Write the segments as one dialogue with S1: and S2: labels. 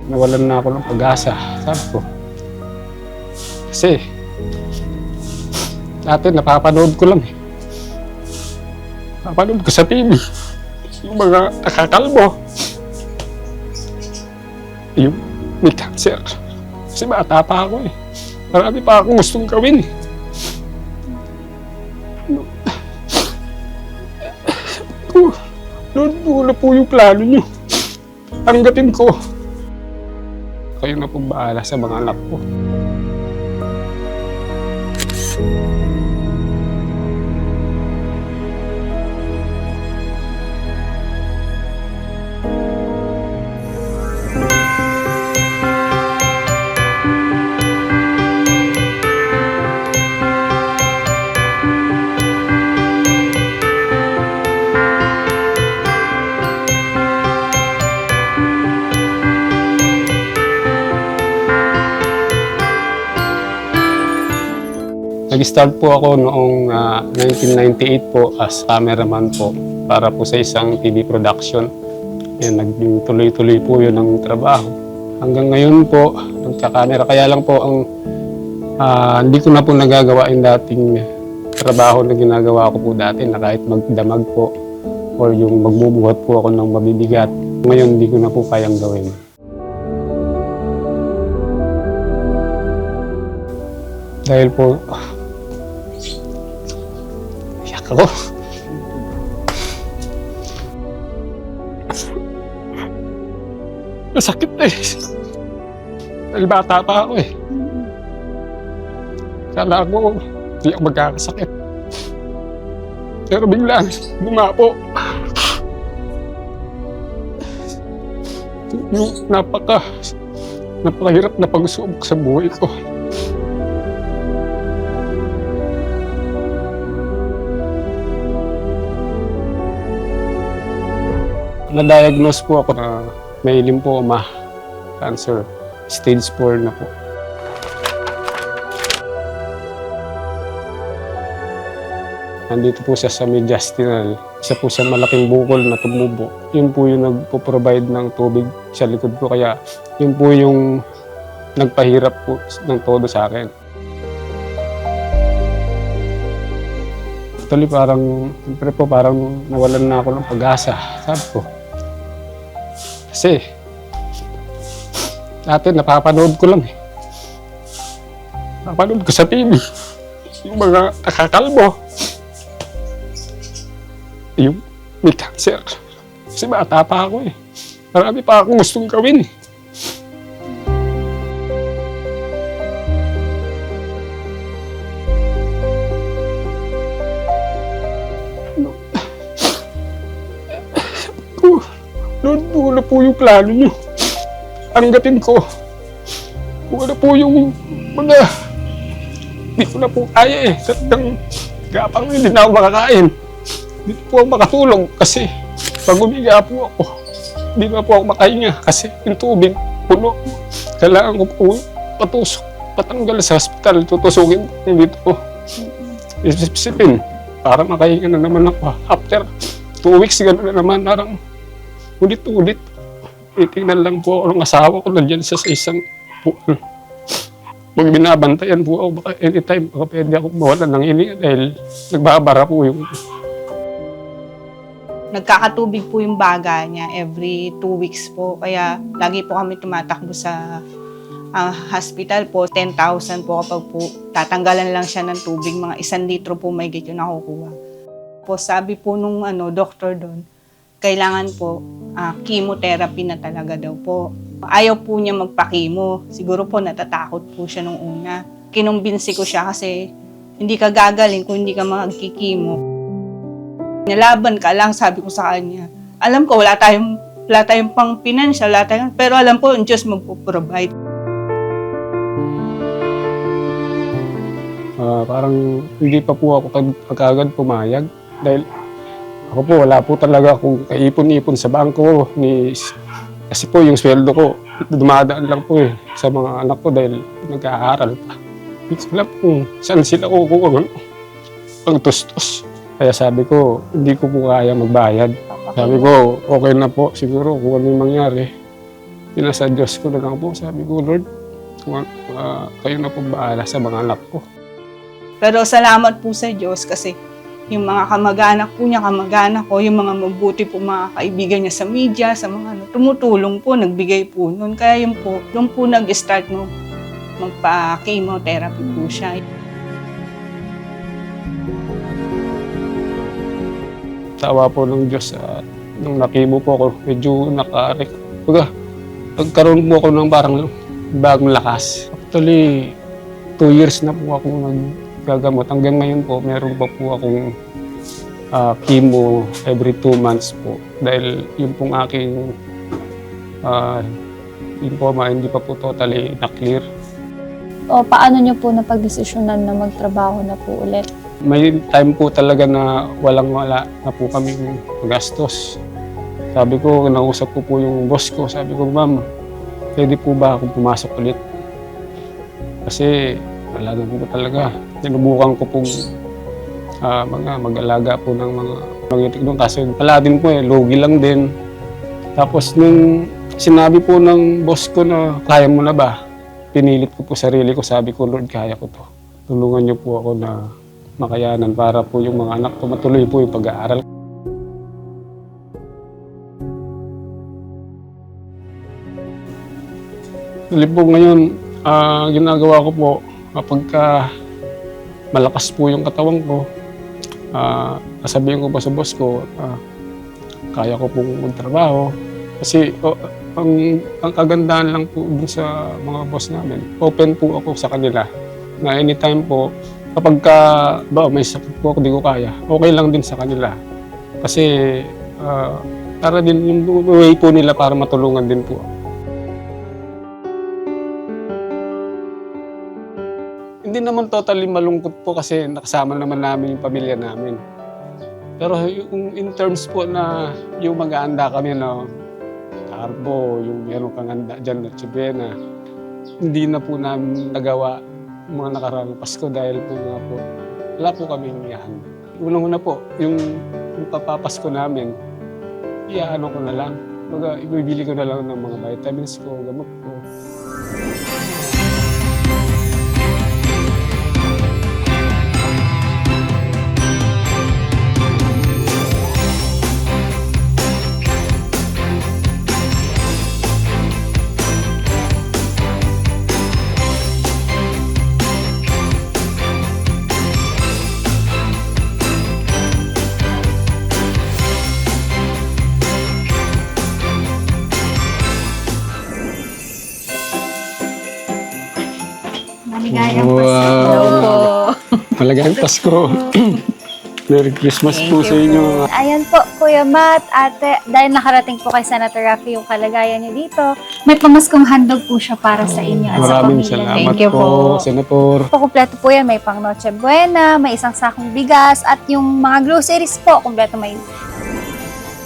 S1: nawalan na ako ng pag-asa. Sabi ko, kasi dati napapanood ko lang eh. Napapanood ko sa TV. Yung mga nakakalbo. Yung may cancer. Kasi bata pa ako eh. Marami pa akong gustong gawin eh. Lord, wala po yung plano nyo. Tanggapin ko. Kayo na pong bahala sa mga anak ko. Nag-start po ako noong 1998 po as cameraman po para po sa isang TV production. Yan, naging tuloy-tuloy po yun ang trabaho. Hanggang ngayon po, nagka-camera. Kaya lang po ang hindi ko na po nagagawa yung dating trabaho na ginagawa ko po dati na kahit magdamag po or yung magbubuhat po ako ng mabibigat. Ngayon hindi ko na po kayang gawin. Dahil po, iyak ako. Masakit na eh. Dahil bata pa ako eh. Kala ko, hindi ako magkakasakit. Pero biglang bumapo. Yung napakahirap na pagsubok sa buhay ko. Na-diagnose po ako na may lymphoma, cancer, stage 4 na po. Nandito po siya sa mediastinal. Isa po sa malaking bukol na tumubo. Yun po yung nagpo-provide ng tubig sa likod ko. Kaya yun po yung nagpahirap po ng todo sa akin. Actually parang, siyempre po parang nawalan na ako ng pag-asa. Sabi ko, kasi dati napapanood ko lang eh. Napapanood ko sa TV. Yung mga nakakalbo. Yung may cancer. Kasi bata pa ako eh. Marami pa akong gustong gawin eh. Lord, wala po yung plano nyo. Tanggapin ko. Wala po yung mga... Hindi ko na po kaya eh. Talagang gapang hindi na ako makakain. Hindi po ako makatulog kasi pag umiga po ako, hindi na po ako makahinga kasi yung tubig puno. Kailangan ko po patusok, patanggal sa hospital, tutusukin ko dito po. Isipin, para makahinga na naman ako. After 2 weeks, gano'n na naman, parang ulit-ulit. Titingnan lang po ako ng asawa ko nandiyan sa isang puwan. Pag binabantayan po ako, baka anytime, baka pwede ako mawalan ng hininga dahil nagbabara po yung...
S2: Nagkakatubig po yung baga niya every 2 weeks po. Kaya lagi po kami tumatakbo sa hospital po. 10,000 po kapag po tatanggalan lang siya ng tubig. Mga 1 litro po may git yung nakukuha. Po, sabi po nung doktor doon, kailangan po chemotherapy na talaga daw po. Ayaw po niya magpa-chemo. Siguro po natatakot po siya nung una. Kinumbinsi ko siya kasi hindi ka gagaling kung hindi ka magki-chemo. Nalaban ka lang, sabi ko sa kanya. Alam ko, wala tayong pang financial, pero alam ko, yung Diyos magpo-provide.
S1: Parang hindi pa po ako agad pumayag dahil ako po, wala po talaga akong kaipon-ipon sa bangko. Kasi po yung sweldo ko, dumadaan lang po sa mga anak ko dahil nag-aaral pa. Hindi ko alam kung saan sila kukuha ng tustos. Kaya sabi ko, hindi ko po kaya magbayad. Sabi ko, okay na po siguro kung ano yung mangyari. pinasa Diyos ko na lang po. Sabi ko, Lord, kayo na po bahala sa mga anak ko.
S2: Pero salamat po sa Diyos kasi yung mga kamag-anak po niya, kamag-anak ko, yung mga mabuti po mga kaibigan niya sa media, sa mga tumutulong po, nagbigay po nun. Kaya yun po, doon po nag-start no, magpa-chemotherapy po siya.
S1: Tawa po ng Diyos nung nakimo po ako, medyo nagkaroon po ako ng parang bagong lakas. Actually, 2 years na po ako naggagamot. Hanggang ngayon po, meron pa po akong chemo every 2 months po. Dahil yung pong aking lymphoma hindi pa po totally na-clear.
S3: O paano niyo po napag-desisyonan na magtrabaho na po ulit?
S1: May time po talaga na walang-wala na po kami magastos. Sabi ko, nausap ko po yung boss ko. Sabi ko, ma'am, pwede po ba akong pumasok ulit? Kasi wala na po talaga. Sinubukan ko pong mag-alaga po ng mga pangitik doon. Kasi wala din po lugi lang din. Tapos nung sinabi po ng boss ko na kaya mo na ba? Pinilit ko po sarili ko. Sabi ko, Lord, kaya ko to. Tulungan niyo po ako na makayanan para po yung mga anak ko matuloy po yung pag-aaral. Dali po ngayon, ginagawa ko po kapag malakas po yung katawan ko, sasabihin ko pa sa boss ko, kaya ko pong magtrabaho. Kasi ang kagandahan lang po dun sa mga boss namin, open po ako sa kanila na anytime po, kapag may sakit po ako, di ko kaya, okay lang din sa kanila. Kasi para din yung way po nila para matulungan din po. Hindi naman totally malungkot po kasi nakasama naman namin yung pamilya namin. Pero yung in terms po na yung mag-aanda kami na carbo, yung meron kang handa dyan na tsibena, hindi na po namin nagawa mga nakaraang Pasko dahil po nga po, wala po kami hihanda. Unang-una po, yung papapasko namin, iaano ko na lang. Ibibili ko na lang ng mga vitamins ko, gamot ko.
S3: Maligayang
S1: Wow.
S3: Pasko.
S1: Maligayang Pasko. Merry Christmas po sa inyo.
S3: Ayan po, Kuya Matt, Ate, dahil nakarating po kay Senator Raffy yung kalagayan niyo dito, may pamaskong handog po siya para sa inyo at sa
S1: Maraming
S3: pamilya.
S1: salamat
S2: Thank you
S1: po,
S2: po.
S1: Senator.
S3: Kumpleto po yan, may pang Noche Buena, may isang sakong bigas, at yung mga groceries po, kumpleto may.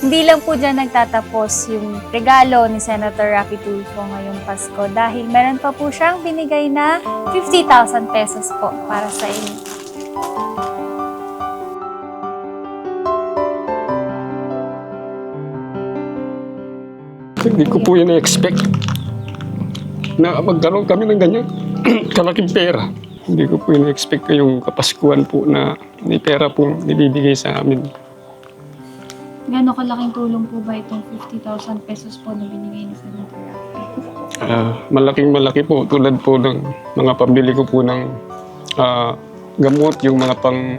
S3: Hindi lang po dyan nagtatapos yung regalo ni Senator Raffy Tulfo ngayong Pasko dahil meron pa po siyang binigay na 50,000 pesos po para sa inyo.
S1: Hindi ko po yun na-expect na magkaroon kami ng ganyan kalaking pera. Hindi ko po yun na-expect yung kapaskuhan po na may pera po nibibigay sa amin.
S3: Gano'ng kalaking tulong po ba itong 50,000 pesos po na binigay ni Senator Raffy?
S1: Malaking-malaki po tulad po ng mga pambili ko po ng gamot, yung mga pang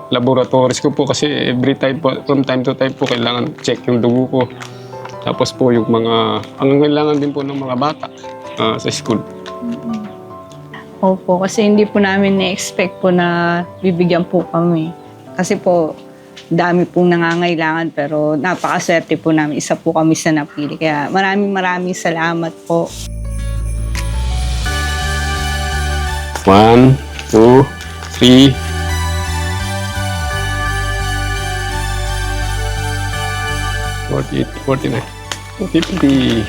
S1: laboratories ko po kasi every time po, from time to time po kailangan check yung dugo ko. Tapos po yung mga, ang kailangan din po ng mga bata sa school.
S2: Opo, kasi hindi po namin na-expect po na bibigyan po kami. Kasi po, dami pong nangangailangan pero napakaswerte po namin. Isa po kami sa napili. Kaya maraming salamat po.
S1: 1, 2, 3. $48, $49, $50.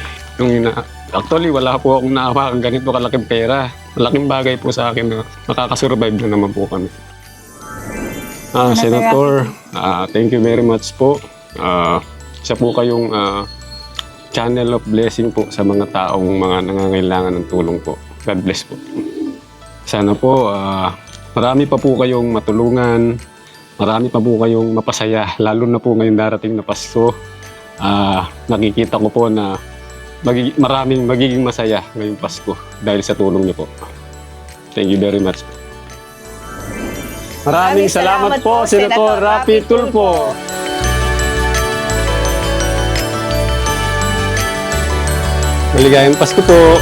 S1: Actually, wala po akong naawakan ganito kalaking pera. Malaking bagay po sa akin na makakasurvive na naman po kami. Senator, thank you very much po. Isa po kayong channel of blessing po sa mga taong mga nangangailangan ng tulong po. God bless po. Sana po marami pa po kayong matulungan, marami pa po kayong mapasaya, lalo na po ngayon darating na Pasko. Nakikita ko po na maraming magiging masaya ngayong Pasko dahil sa tulong niyo po. Thank you very much. Maraming salamat po, Senator Raffy Tulfo. Maligayang Pasko po.